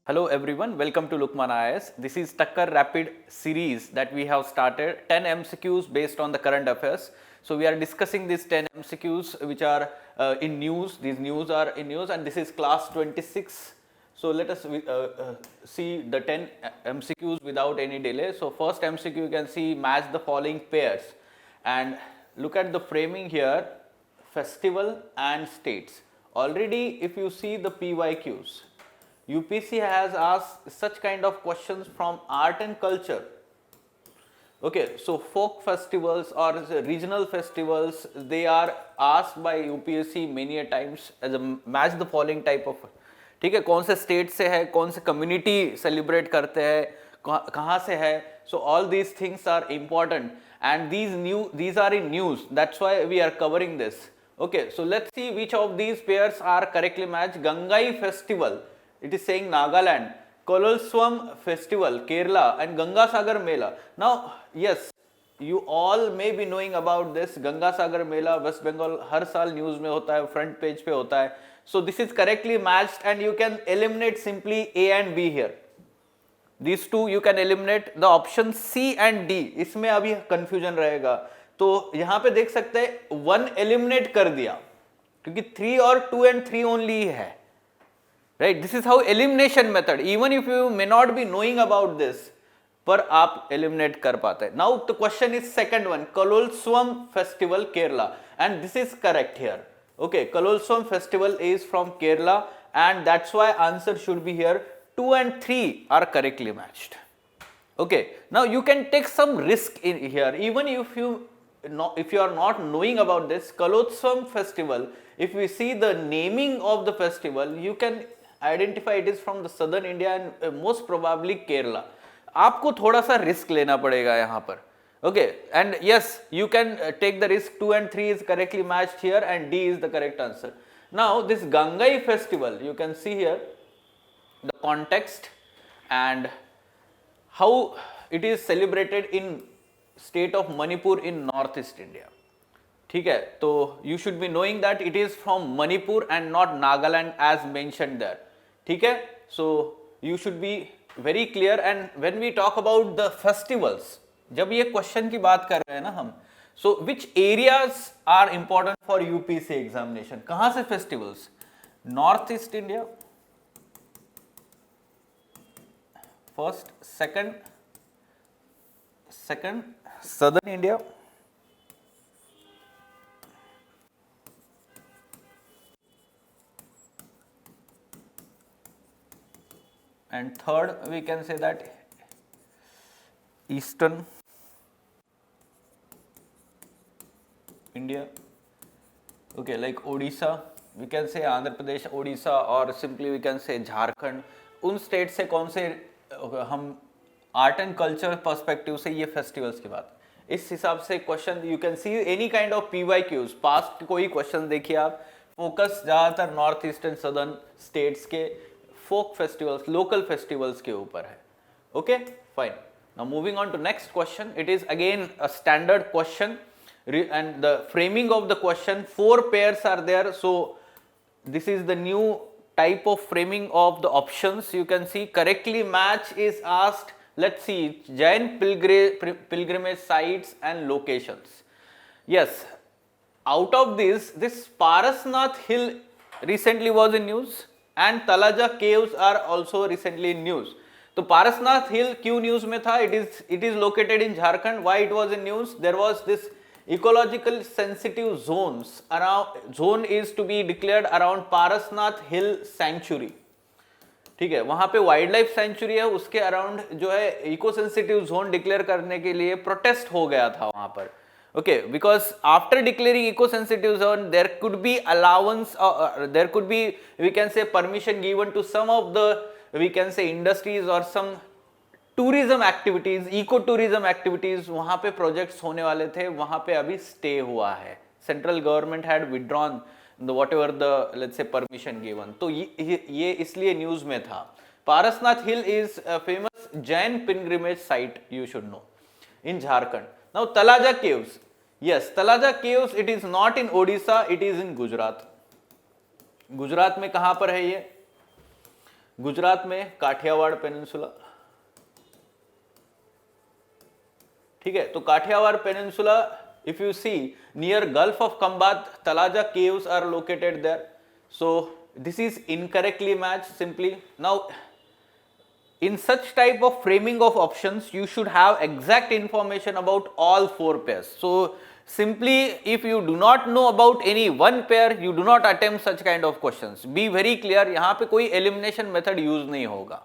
Hello everyone, welcome to Lukman IAS. This is Takkar Rapid series that we have started, 10 MCQs based on the current affairs. So we are discussing these 10 MCQs which are in news. These news are in news and this is class 26. So let us see the 10 MCQs without any delay. So first MCQ you can see, match the following pairs, and look at the framing here, festival and states. Already if you see the PYQs, UPC has asked such kind of questions from art and culture. Okay, so folk festivals or regional festivals, they are asked by UPSC many a times as a match the following type of. ठीक है, कौन से state से है, कौन से community celebrate करते हैं, कहाँ से है. So all these things are important and these are in news. That's why we are covering this. Okay, so let's see which of these pairs are correctly matched. Gangai festival, it is saying Nagaland. Kololswam festival, Kerala, and Ganga Sagar Mela. Now, yes, you all may be knowing about this. Ganga Sagar Mela, West Bengal, हर साल news में होता है, front page पे होता है. So this is correctly matched, and you can eliminate simply A and B here. These two you can eliminate. The option C and D, इसमें अभी confusion रहेगा. तो यहाँ पे देख सकते हैं 1 eliminate कर दिया, क्योंकि 3 और 2 and 3 only है. Right, this is how elimination method, even if you may not be knowing about this, पर आप eliminate कर पाते हैं. Now the question is second one, Kalolswam festival Kerala, and this is correct here. Okay, Kalolswam festival is from Kerala, and that's why answer should be here. 2 and 3 are correctly matched. Okay, now you can take some risk in here, even if you are not knowing about this Kalolswam festival. If we see the naming of the festival, you can identify it is from the southern India and most probably Kerala. आपको थोड़ा सा risk लेना पड़ेगा यहाँ पर. Okay, and yes, you can take the risk. 2 and 3 is correctly matched here, and D is the correct answer. Now this Gangai festival, you can see here the context and how it is celebrated in state of Manipur in northeast India. ठीक है, तो you should be knowing that it is from Manipur and not Nagaland as mentioned there. ठीक है, so you should be very clear. And when we talk about the festivals, जब ये question की बात कर रहे हैं ना हम, so which areas are important for UPSC examination? कहाँ से festivals? North East India, first, second Southern India, and third we can say that Eastern India. Okay, like Odisha, we can say Andhra Pradesh, Odisha, or simply we can say Jharkhand. उन state से कौन से हम art and culture perspective से ये festivals की बात, इस हिसाब से question you can see any kind of PYQs. Past कोई क्वेश्चन देखिए आप, फोकस ज़्यादातर north east and southern states के फोक फेस्टिवल्स, लोकल फेस्टिवल्स के ऊपर है. Okay, fine. Now moving on to next question. It is again a standard question and the framing of the question, 4 pairs are there. So this is the new type of framing of the options. You can see correctly match is asked. Let's see, Jain pilgrimage sites and locations. Yes, out of this Parasnath Hill recently was in news, and Talaja caves are also recently in news. तो पारसनाथ हिल क्यों news में था? it is located in Jharkhand. Why it was in news? There was this ecological sensitive zone is to be declared around Parasnath Hill Sanctuary. ठीक है, वहां पे wild life sanctuary है, उसके अराउंड जो है इको सेंसिटिव जोन डिक्लेयर करने के लिए प्रोटेस्ट हो गया था वहां पर. Okay, because after declaring eco-sensitive zone, there could be allowance, there could be, we can say, permission given to some of the, we can say, industries or some tourism activities, eco-tourism activities. वहाँ पे projects होने वाले थे, वहाँ पे अभी stay हुआ है. Central government had withdrawn the whatever the, let's say, permission given. तो ये इसलिए news में था. Parasnath Hill is a famous Jain pilgrimage site, you should know, in Jharkhand. Now Talaja caves, Yes, Talaja caves, it is not in Odisha, it is in Gujarat. Gujarat में कहां पर है ये? गुजरात में काठियावाड़ पेनिनसुला, ठीक है। तो Kathiawar peninsula, if you see near Gulf of Khambat, Talaja caves are located there. So this is incorrectly matched simply. Now in such type of framing of options, you should have exact information about all four pairs. So simply if you do not know about any one pair, you do not attempt such kind of questions. Be very clear, यहाँ पे कोई elimination method use नहीं होगा.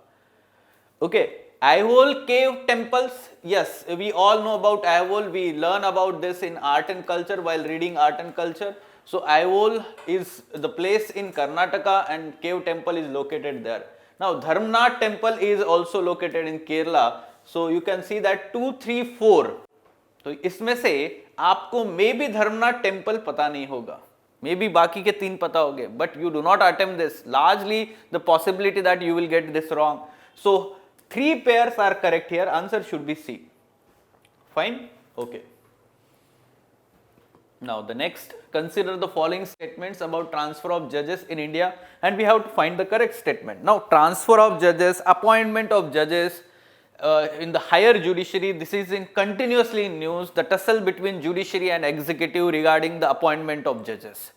Okay, Aihole cave temples, yes, we all know about Aihole. We learn about this in art and culture while reading art and culture. So Aihole is the place in Karnataka and cave temple is located there. Now Dharmnath temple is also located in Kerala. So you can see that 2, 3, 4. तो इसमें से आपको may be Dharmanath temple पता नहीं होगा, may be बाकी के 3 पता होंगे, but you do not attempt this. Largely the possibility that you will get this wrong. So 3 pairs are correct here. Answer should be C. Fine? Okay. Now the next, consider the following statements about transfer of judges in India, and we have to find the correct statement. Now transfer of judges, appointment of judges in the higher judiciary, this is in continuously in news, the tussle between judiciary and executive regarding the appointment of judges.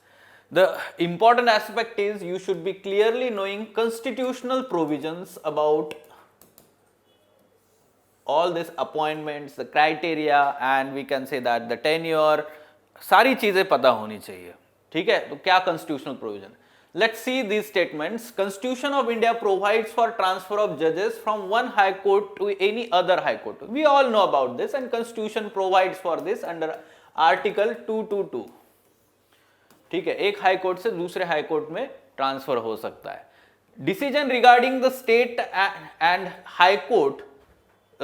The important aspect is you should be clearly knowing constitutional provisions about all these appointments, the criteria, and we can say that the tenure, सारी चीजें पता होनी चाहिए, ठीक है. तो क्या constitutional provision? Let's see these statements. Constitution of India provides for transfer of judges from one high court to any other high court. We all know about this, and Constitution provides for this under Article 222. ठीक है, एक high court से दूसरे high court में transfer हो सकता है. Decision regarding the state and high court,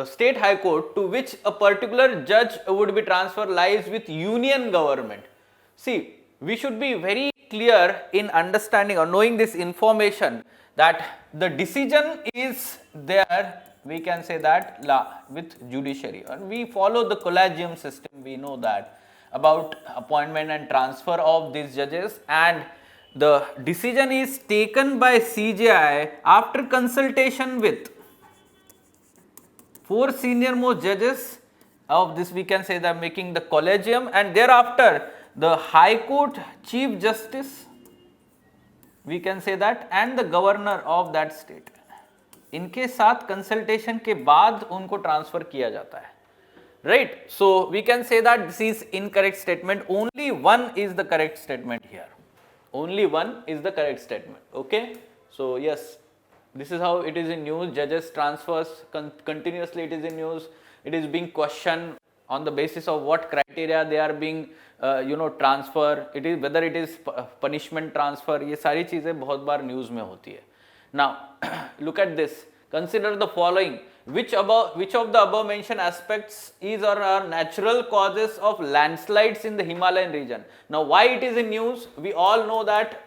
state high court to which a particular judge would be transferred lies with union government. See, we should be very clear in understanding or knowing this information that the decision is there, we can say that with judiciary, and we follow the collegium system. We know that about appointment and transfer of these judges, and the decision is taken by CJI after consultation with 4 senior most judges of this, we can say that making the collegium, and thereafter the High Court Chief Justice, we can say that, and the governor of that state. इनके साथ consultation के बाद उनको transfer किया जाता है, right? So we can say that this is incorrect statement. Only one is the correct statement here. Only one is the correct statement. Okay? So yes, this is how it is in news. Judges transfers continuously. It is in news. It is being questioned on the basis of what criteria they are being transfer. It is whether it is punishment transfer. ये सारी चीजें बहुत बार news में होती है. Now look at this. Consider the following. Which of the above mentioned aspects is or are natural causes of landslides in the Himalayan region? Now why it is in news? We all know that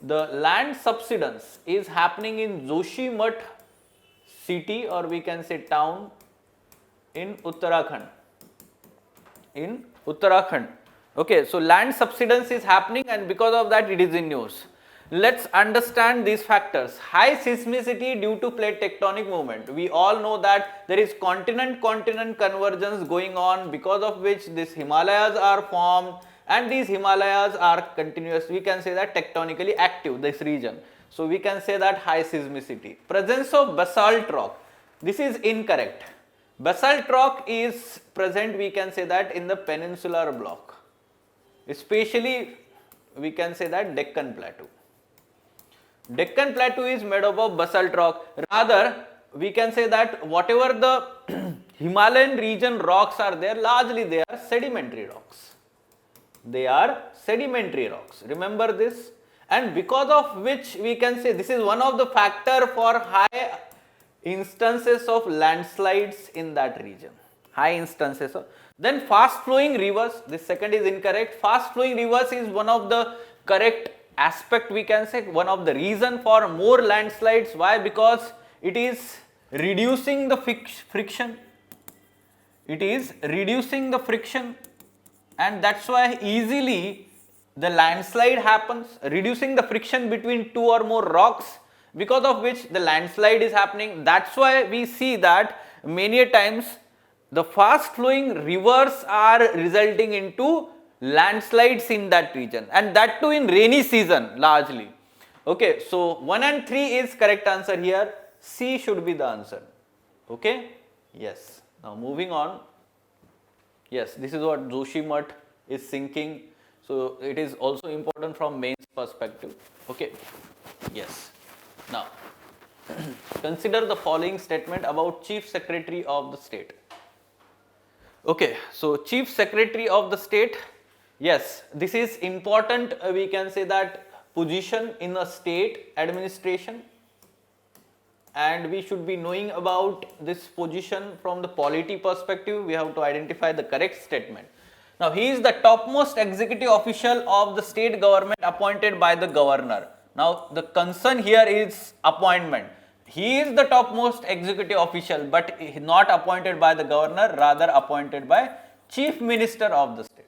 the land subsidence is happening in Joshimath city, or we can say town, in Uttarakhand. In Uttarakhand. Okay, so land subsidence is happening, and because of that it is in news. Let's understand these factors. High seismicity due to plate tectonic movement. We all know that there is continent-continent convergence going on, because of which these Himalayas are formed, and these Himalayas are continuous, we can say that tectonically active, this region. So we can say that high seismicity. Presence of basalt rock. This is incorrect. Basalt rock is present, we can say that, in the peninsular block, especially we can say that Deccan Plateau. Deccan Plateau is made up of basalt rock. Rather, we can say that whatever the Himalayan region rocks are there, largely they are sedimentary rocks. They are sedimentary rocks. Remember this. And because of which we can say this is one of the factor for high instances of landslides in that region. High instances of. Then fast flowing rivers. This second is incorrect. Fast flowing rivers is one of the correct aspect, we can say, one of the reason for more landslides. Why? Because it is reducing the friction. It is reducing the friction. and that's why easily the landslide happens, reducing the friction between two or more rocks, because of which the landslide is happening. That's why we see that many a times the fast flowing rivers are resulting into landslides in that region, and that too in rainy season largely. Okay, so 1 and 3 is correct answer here. C should be the answer. Okay, yes. Now moving on. Yes, this is what Joshimath is thinking. So it is also important from mains perspective. Okay, yes. Now consider the following statement about Chief Secretary of the State. Okay, so Chief Secretary of the State, yes, this is important, we can say that position in a state administration, and we should be knowing about this position from the polity perspective. We have to identify the correct statement. Now he is the topmost executive official of the state government appointed by the governor. Now the concern here is appointment. He is the topmost executive official, but not appointed by the governor, rather appointed by chief minister of the state.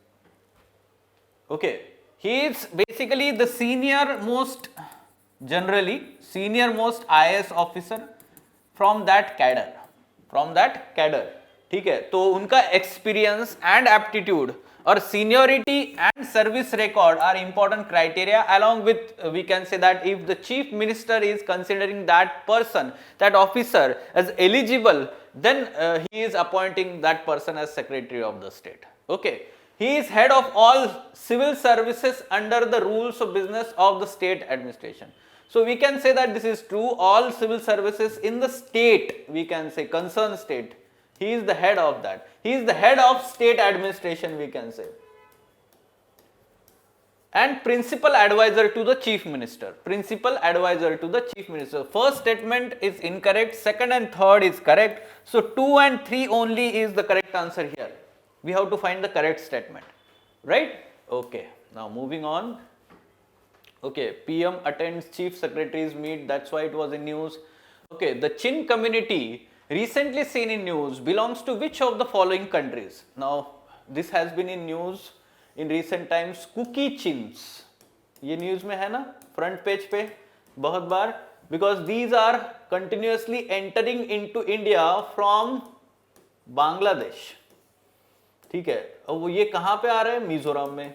Okay, he is basically the senior most IAS officer from that cadre, ठीक है. तो उनका experience and aptitude or seniority and service record are important criteria, along with we can say that if the chief minister is considering that person, that officer as eligible, then he is appointing that person as secretary of the state. Okay, he is head of all civil services under the rules of business of the state administration. So we can say that this is true. All civil services in the state, we can say concerned state, he is the head of that. He is the head of state administration, we can say. And principal advisor to the chief minister. Principal advisor to the chief minister. First statement is incorrect. Second and third is correct. So 2 and 3 only is the correct answer here. We have to find the correct statement. Right? Okay. Now moving on. Okay. PM attends chief secretary's meet. That's why it was in news. Okay. The Chin community recently seen in news belongs to which of the following countries? Now this has been in news in recent times. Kuki Chins, ये news में है ना, front page पे बहुत बार, because these are continuously entering into India from Bangladesh. ठीक है, और वो ये कहाँ पे आ रहे हैं? मिजोरम में.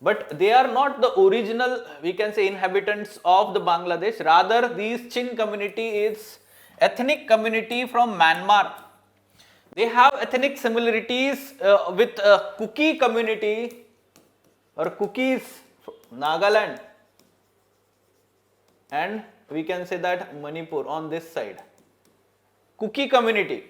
But they are not the original, we can say, inhabitants of the Bangladesh. Rather, these Chin community is ethnic community from Myanmar. They have ethnic similarities with Kuki community or Kukis, Nagaland, and we can say that Manipur on this side. Kuki community.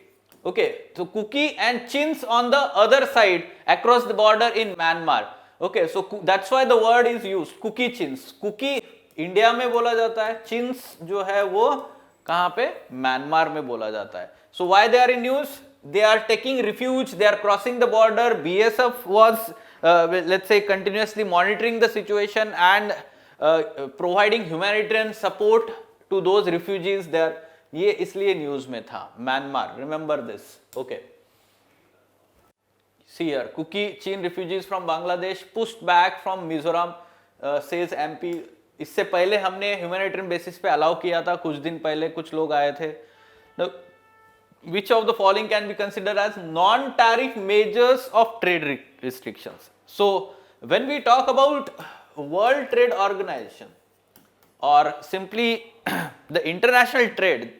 Okay, so Kuki and Chins on the other side across the border in Myanmar. Okay, so that's why the word is used, Kuki Chins. Kuki India में बोला जाता है, चिन्स जो है वो कहाँ पे? Myanmar में बोला जाता है. So why they are in news? They are taking refuge, they are crossing the border. BSF was let's say continuously monitoring the situation and providing humanitarian support to those refugees there. ये इसलिए news में था. Myanmar, remember this. Okay. See here, Kuki Chin refugees from Bangladesh pushed back from Mizoram, says MP. इससे पहले हमने humanitarian basis पे allow किया था, कुछ दिन पहले कुछ लोग आए थे. Now, which of the following can be considered as non-tariff measures of trade restrictions? So, when we talk about World Trade Organization or simply the international trade,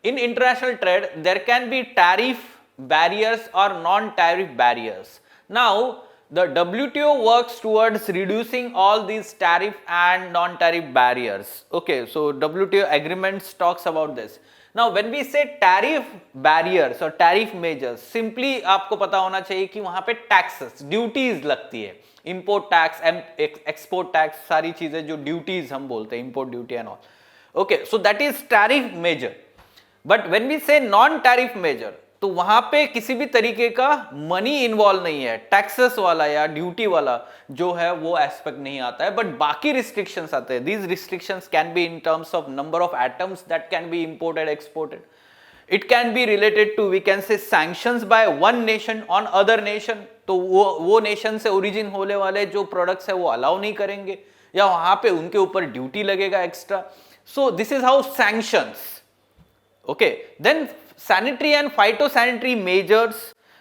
in international trade there can be tariff barriers or non-tariff barriers. Now, the WTO works towards reducing all these tariff and non-tariff barriers. Okay, so WTO agreements talks about this. Now, when we say tariff barriers or tariff measures, simply आपको पता होना चाहिए कि वहाँ पे taxes, duties लगती है, import tax, export tax, सारी चीजें जो duties हम बोलते हैं, import duty and all. Okay, so that is tariff measure. But when we say non-tariff measure, तो वहां पे किसी भी तरीके का मनी इन्वॉल्व नहीं है, टैक्सेस वाला या ड्यूटी वाला जो है वो एस्पेक्ट नहीं आता है, बट बाकी रिस्ट्रिक्शंस आते हैं. These restrictions can be in terms of number of atoms that can be imported exported. It can be related to, we can say, sanctions by one nation on other nation. तो वो nation से origin होने वाले जो products है वो allow नहीं करेंगे, या वहां पे उनके ऊपर ड्यूटी लगेगा extra. So this is how sanctions. Okay, then sanitary and phytosanitary measures.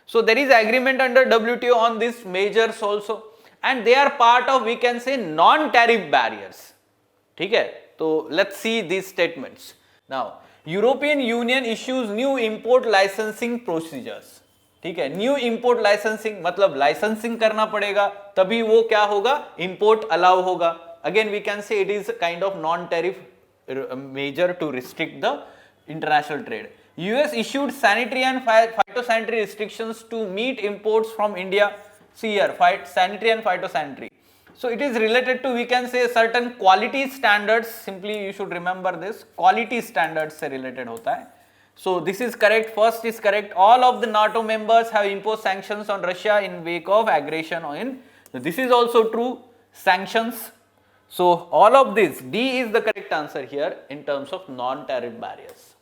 So there is agreement under WTO on these measures also, and they are part of, we can say, non-tariff barriers. ठीक है, तो let's see these statements. Now, European Union issues new import licensing procedures. ठीक है, new import licensing मतलब licensing करना पड़ेगा तभी वो क्या होगा, इंपोर्ट अलाउ होगा. Again we can say it is kind of non tariff measure to restrict the international trade. US issued sanitary and phytosanitary restrictions to meet imports from India. See here, sanitary and phytosanitary. So it is related to, we can say, certain quality standards. Simply you should remember this, quality standards से related होता है. So this is correct. First is correct. All of the NATO members have imposed sanctions on Russia in wake of aggression on. So this is also true. Sanctions. So all of this, D is the correct answer here in terms of non-tariff barriers.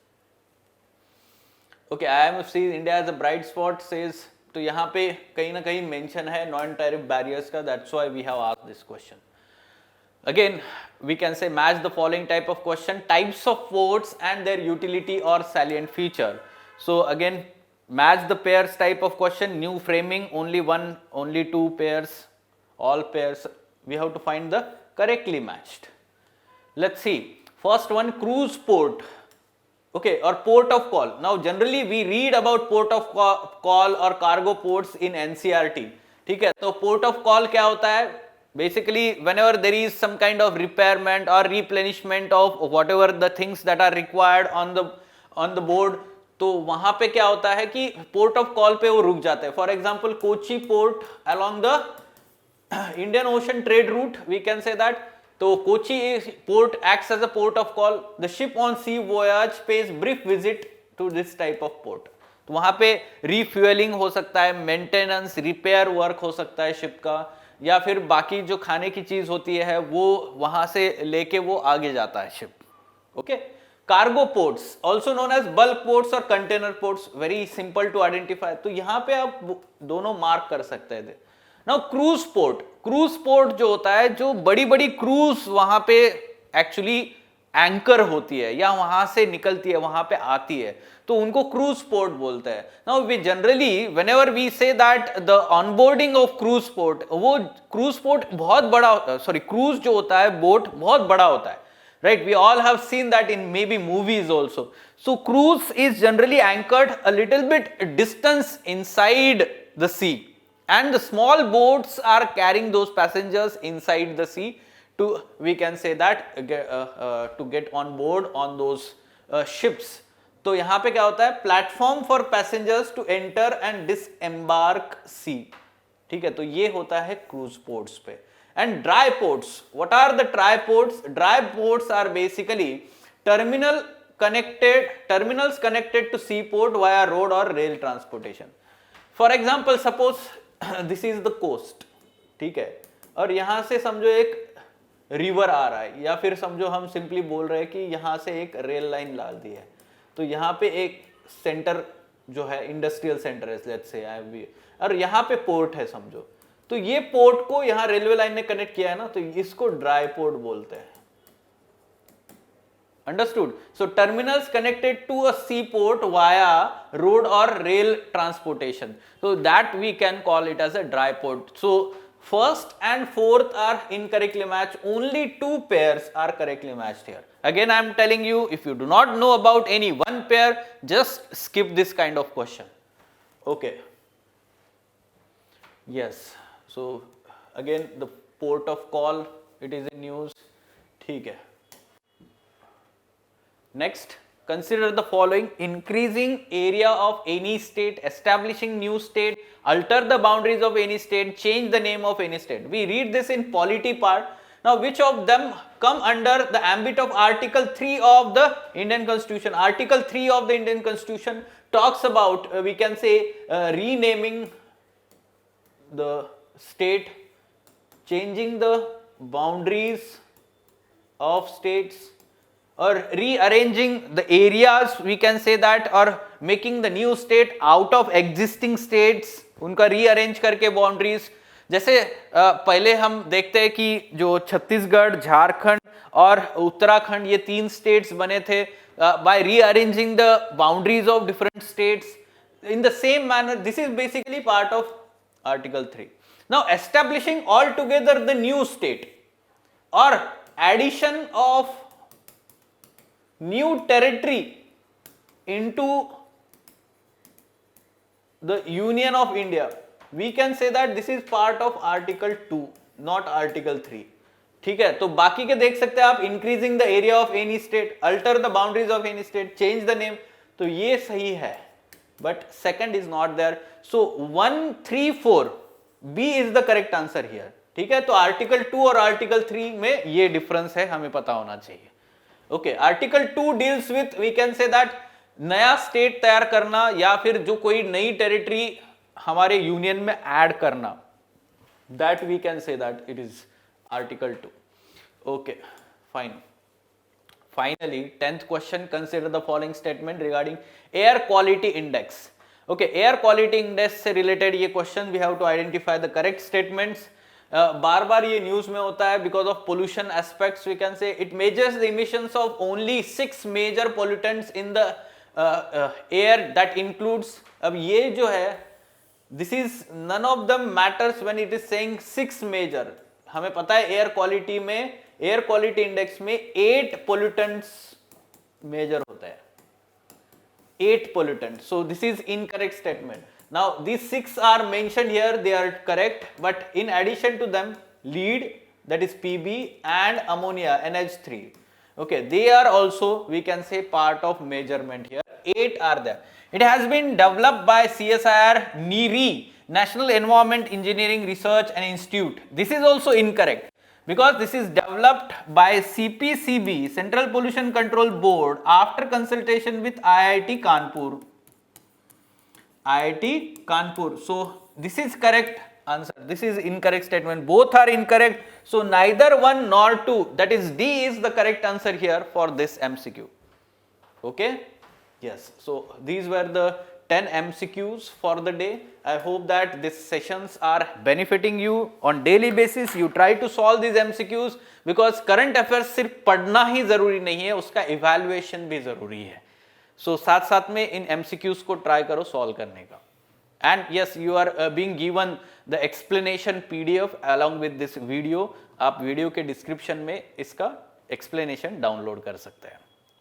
Okay, IMF sees India as a bright spot says, तो यहाँ पे कहीं ना कहीं mention है non tariff barriers का, that's why we have asked this question. Again we can say match the following type of question, types of ports and their utility और salient feature. So again match the pairs type of question, new framing, only one, only two pairs, all pairs, we have to find the correctly matched. Let's see first one, cruise port. Okay, or port of call. Now generally we read about port of call or cargo ports in NCERT. ठीक है, तो port of call क्या होता है? Basically whenever there is some kind of repairment or replenishment of whatever the things that are required on the board, तो वहां पे क्या होता है कि port of call पे वो रुक जाते हैं. For example, Kochi port along the Indian Ocean trade route, we can say that. तो Kochi port acts as a port of call. The ship on sea voyage pays brief visit to this type of port. तो वहां पे रिफ्यूएलिंग हो सकता है, maintenance, repair work हो सकता है शिप का, या फिर बाकी जो खाने की चीज होती है वो वहां से लेके वो आगे जाता है ship. Okay, cargo ports also known as bulk ports और container ports, very simple to identify. तो यहाँ पे आप दोनों मार्क कर सकते हैं. Now cruise port, cruise port जो होता है, जो बड़ी बड़ी क्रूज वहां पे एक्चुअली एंकर होती है या वहां से निकलती है, वहां पे आती है, तो उनको क्रूज पोर्ट बोलते हैं. Now we generally whenever we say that the onboarding of cruise port, वो क्रूज पोर्ट बहुत बड़ा, सॉरी क्रूज जो होता है बोट बहुत बड़ा होता है, right? We all have seen that in maybe movies also. So cruise is generally anchored a little bit distance inside the sea, and the small boats are carrying those passengers inside the sea to, we can say that, to get on board on those ships. तो यहाँ पे क्या होता है, platform for passengers to enter and disembark sea. ठीक है, तो ये होता है क्रूज पोर्ट्स पे. And dry ports, what are the dry ports? Dry ports are basically terminals connected to seaport via road or rail transportation. For example, suppose this is the coast, ठीक है, और यहां से समझो एक रिवर आ रहा है, या फिर समझो हम सिंपली बोल रहे हैं कि यहां से एक रेल लाइन डाल दी है, तो यहां पे एक सेंटर जो है, इंडस्ट्रियल सेंटर है, लेट्स से, और यहां पे पोर्ट है समझो. तो ये पोर्ट को यहां रेलवे लाइन ने कनेक्ट किया है ना, तो इसको ड्राई पोर्ट बोलते हैं. Understood? So terminals connected to a sea port via road और rail transportation, so that we can call it as a dry port. So first and fourth are incorrectly matched, only two pairs are correctly matched here. Again I am telling you, if you do not know about any one pair, just skip this kind of question. Okay, yes. So again the port of call, it is in news. ठीक है. Next, consider the following: increasing area of any state, establishing new state, alter the boundaries of any state, change the name of any state. We read this in polity part. Now which of them come under the ambit of Article 3 of the Indian Constitution? Article 3 of the Indian Constitution talks about, we can say, renaming the state, changing the boundaries of states, or rearranging the areas, we can say that, or making the new state out of existing states, उनका rearrange करके boundaries. जैसे पहले हम देखते हैं कि जो छत्तीसगढ़, झारखंड और उत्तराखंड ये 3 states बने थे by rearranging the boundaries of different states. In the same manner, this is basically part of Article 3. Now, establishing altogether the new state or addition of new territory into the Union of India, we can say that this is part of Article 2, not Article 3. ठीक है, तो बाकी के देख सकते हैं आप, increasing the area of any state, alter the boundaries of any state, change the name, तो ये सही है, but second is not there. So 1, 3, 4 B is the correct answer here. ठीक है, तो आर्टिकल 2 और आर्टिकल 3 में ये डिफरेंस है, हमें पता होना चाहिए. Okay, article 2 deals with, we can say that, नया स्टेट तैयार करना या फिर जो कोई नई टेरिटरी हमारे यूनियन में ऐड करना, that we can say that it is article 2. Okay, fine. Finally, 10th question, consider the following statement regarding air quality index. Okay, air quality index से related ये question, we have to identify the correct statements. बार बार ये news में होता है because of pollution aspects, we can say it measures the emissions of only 6 major pollutants in the air that includes. अब ये जो है, this is none of them matters when it is saying 6 major. हमें पता है air quality में, air quality index में 8 pollutants major होता है, 8 pollutants. So this is incorrect statement. Now these 6 are mentioned here, they are correct, but in addition to them, lead, that is PB, and ammonia, NH3, okay, they are also, we can say, part of measurement here. 8 are there. It has been developed by CSIR NERI, National Environment Engineering Research and Institute. This is also incorrect because this is developed by CPCB, Central Pollution Control Board, after consultation with IIT Kanpur. IIT Kanpur. So this is correct answer. This is incorrect statement. Both are incorrect. So neither 1 nor 2, that is D, is the correct answer here for this MCQ. Okay? Yes. So these were the 10 MCQs for the day. I hope that these sessions are benefiting you on daily basis. You try to solve these MCQs because current affairs सिर्फ पढ़ना ही जरूरी नहीं है, उसका evaluation भी जरूरी है. So साथ साथ में इन MCQs को try करो solve करने का. And yes, you are being given the explanation PDF along with this video. आप वीडियो के डिस्क्रिप्शन में इसका explanation डाउनलोड कर सकते हैं.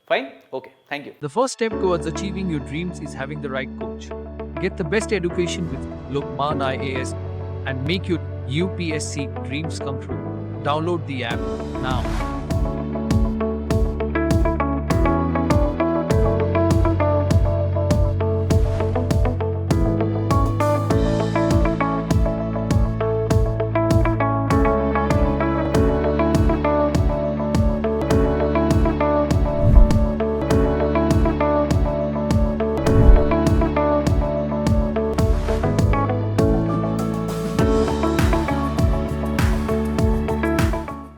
Fine? Okay, thank you. The first step towards achieving your dreams is having the right coach. Get the best education with Lokman IAS and make your UPSC dreams come true. Download the app now.